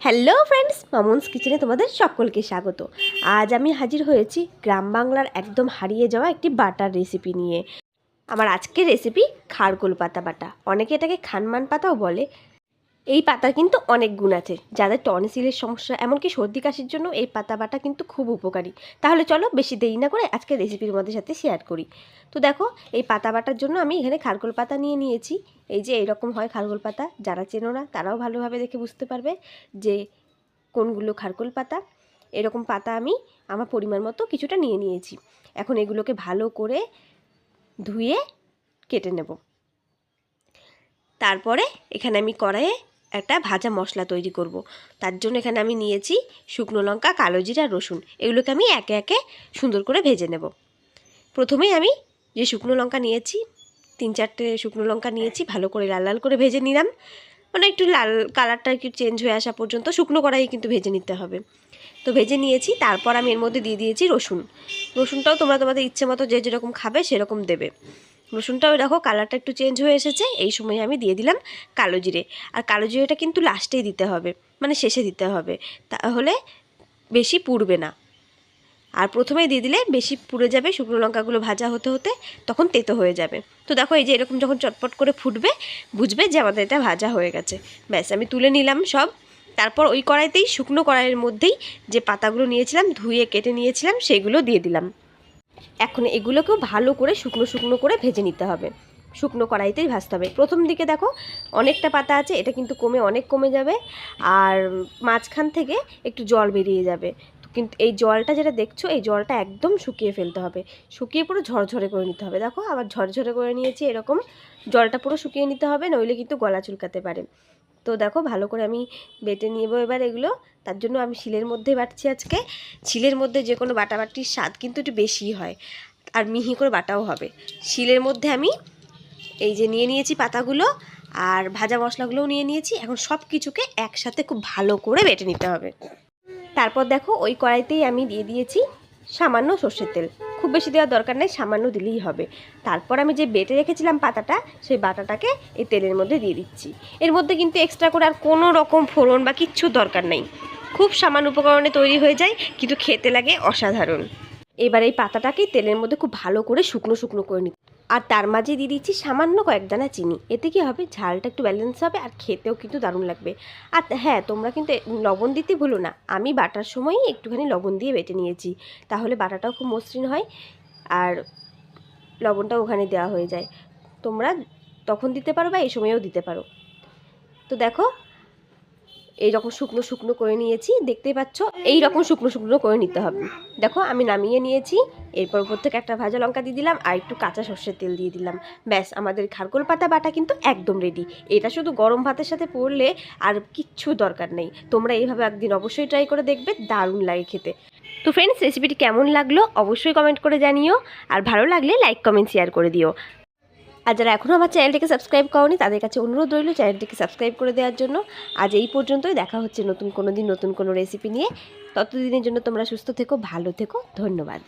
Hello friends, Mamun's কিচেনে তোমাদের সকলকে স্বাগত। আজ আমি হাজির হয়েছি গ্রাম বাংলার একদম হারিয়ে যাওয়া একটি বাটার রেসিপি নিয়ে। আমার আজকের রেসিপি খারকোল পাতা বাটা, অনেকে এটাকে খানমান পাতাও বলে। এই পাতার কিন্তু অনেক গুণ আছে, যাদের টনসিলের সমস্যা এমনকি সর্দি কাশির জন্য এই পাতা বাটা কিন্তু খুব উপকারী। তাহলে চলো বেশি দেরি না করে আজকের রেসিপির মধ্যে সাথে শেয়ার করি। তো দেখো, এই পাতা বাটার জন্য আমি এখানে খারকোল পাতা নিয়ে নিয়েছি। এই যে এইরকম হয় খারকোল পাতা, যারা চেনো না তারাও ভালোভাবে দেখে বুঝতে পারবে যে কোনগুলো খারকোল পাতা। এরকম পাতা আমি আমার পরিমাণ মতো কিছুটা নিয়ে নিয়েছি। এখন এগুলোকে ভালো করে ধুয়ে কেটে নেব। তারপরে এখানে আমি কড়াইয়ে একটা ভাজা মশলা তৈরি করব। তার জন্য এখানে আমি নিয়েছি শুকনো লঙ্কা, কালো জিরা, রসুন। এগুলোকে আমি একে একে সুন্দর করে ভেজে নেব। প্রথমেই আমি যে শুকনো লঙ্কা নিয়েছি, 3-4টে শুকনো লঙ্কা নিয়েছি, ভালো করে লাল লাল করে ভেজে নিলাম। মানে একটু লাল কালারটা একটু চেঞ্জ হয়ে আসা পর্যন্ত শুকনো কড়াই কিন্তু ভেজে নিতে হবে। তো ভেজে নিয়েছি। তারপর আমি এর মধ্যে দিয়ে দিয়েছি রসুন। রসুনটাও তোমরা তোমাদের ইচ্ছে মতো যে যেরকম খাবে সেরকম দেবে। রসুনটাও দেখো কালারটা একটু চেঞ্জ হয়ে এসেছে। এই সময় আমি দিয়ে দিলাম কালো জিরে। আর কালো জিরেটা কিন্তু লাস্টেই দিতে হবে, মানে শেষে দিতে হবে, তাহলে বেশি পুড়বে না। আর প্রথমেই দিয়ে দিলে বেশি পুড়ে যাবে, শুকনো লঙ্কাগুলো ভাজা হতে হতে তখন তেতো হয়ে যাবে। তো দেখো, এই যে এরকম যখন চটপট করে ফুটবে, বুঝবে যে আমাদের এটা ভাজা হয়ে গেছে। ব্যাস, আমি তুলে নিলাম সব। তারপর ওই কড়াইতেই, শুকনো কড়াইয়ের মধ্যেই যে পাতাগুলো নিয়েছিলাম, ধুয়ে কেটে নিয়েছিলাম, সেগুলো দিয়ে দিলাম। এখন এগুলোকেও ভালো করে শুকনো শুকনো করে ভেজে নিতে হবে। শুকনো কড়াইতেই ভাজতে হবে। প্রথম দিকে দেখো অনেকটা পাতা আছে, এটা কিন্তু অনেক কমে যাবে। আর মাঝখান থেকে একটু জল বেরিয়ে যাবে। কিন্তু এই জলটা যেটা দেখছো, এই জলটা একদম শুকিয়ে ফেলতে হবে। শুকিয়ে পুরো ঝরঝরে করে নিতে হবে। দেখো, আবার ঝরঝরে করে নিয়েছি। এরকম জলটা পুরো শুকিয়ে নিতে হবে, নইলে কিন্তু গলা চুলকাতে পারে। তো দেখো, ভালো করে আমি বেটে নেব এবার এগুলো। তার জন্য আমি শিলের মধ্যে বাটছি আজকে। শিলের মধ্যে যে কোনো বাটাবাটির স্বাদ কিন্তু একটু বেশি হয়, আর মিহি করে বাটাও হবে। শিলের মধ্যে আমি এই যে নিয়ে নিয়েছি পাতাগুলো, আর ভাজা মশলাগুলোও নিয়ে নিয়েছি। এখন সব কিছুকে একসাথে খুব ভালো করে বেটে নিতে হবে। তারপর দেখো, ওই কড়াইতেই আমি দিয়ে দিয়েছি সামান্য সর্ষের তেল। খুব বেশি দেওয়ার দরকার নেই, সামান্য দিলেই হবে। তারপর আমি যে বেটে রেখেছিলাম পাতাটা, সেই বাটাটাকে এই তেলের মধ্যে দিয়ে দিচ্ছি। এর মধ্যে কিন্তু এক্সট্রা করে আর কোনো রকম ফোড়ন বা কিচ্ছু দরকার নেই। খুব সামান্য উপকরণে তৈরি হয়ে যায়, কিন্তু খেতে লাগে অসাধারণ। এবার এই পাতাটাকেই তেলের মধ্যে খুব ভালো করে শুকনো শুকনো করে নিতে, আর তার মাঝে দিয়ে দিচ্ছি সামান্য কয়েক দানা চিনি। এতে কি হবে, ঝালটা একটু ব্যালেন্স হবে, আর খেতেও কিন্তু দারুণ লাগবে। আর হ্যাঁ, তোমরা কিন্তু লবণ দিতে ভুলো না। আমি বাটার সময়ই একটুখানি লবণ দিয়ে বেটে নিয়েছি, তাহলে বাটাটাও খুব মসৃণ হয়, আর লবণটাও ওখানে দেওয়া হয়ে যায়। তোমরা তখন দিতে পারো বা এই সময়েও দিতে পারো। তো দেখো, এইরকম শুকনো শুকনো করে নিয়েছি, দেখতেই পাচ্ছ। এইরকম শুকনো শুকনো করে নিতে হবে। দেখো, আমি নামিয়ে নিয়েছি। এরপর উপর থেকে একটা ভাজা লঙ্কা দিয়ে দিলাম, আর একটু কাঁচা সর্ষের তেল দিয়ে দিলাম। ব্যাস, আমাদের খারকোল পাতা বাটা কিন্তু একদম রেডি। এটা শুধু গরম ভাতের সাথে পড়লে আর কিচ্ছু দরকার নেই। তোমরা এইভাবে একদিন অবশ্যই ট্রাই করে দেখবে, দারুণ লাগে খেতে। তো ফ্রেন্ডস, রেসিপিটি কেমন লাগলো অবশ্যই কমেন্ট করে জানিও, আর ভালো লাগলে লাইক, কমেন্ট, শেয়ার করে দিও। আর যারা এখনও আমার চ্যানেলটিকে সাবস্ক্রাইব করনি, তাদের কাছে অনুরোধ রইল চ্যানেলটিকে সাবস্ক্রাইব করে দেওয়ার জন্য। আজ এই পর্যন্তই, দেখা হচ্ছে নতুন কোনো দিন নতুন কোনো রেসিপি নিয়ে। ততদিনের জন্য তোমরা সুস্থ থেকো, ভালো থেকো, ধন্যবাদ।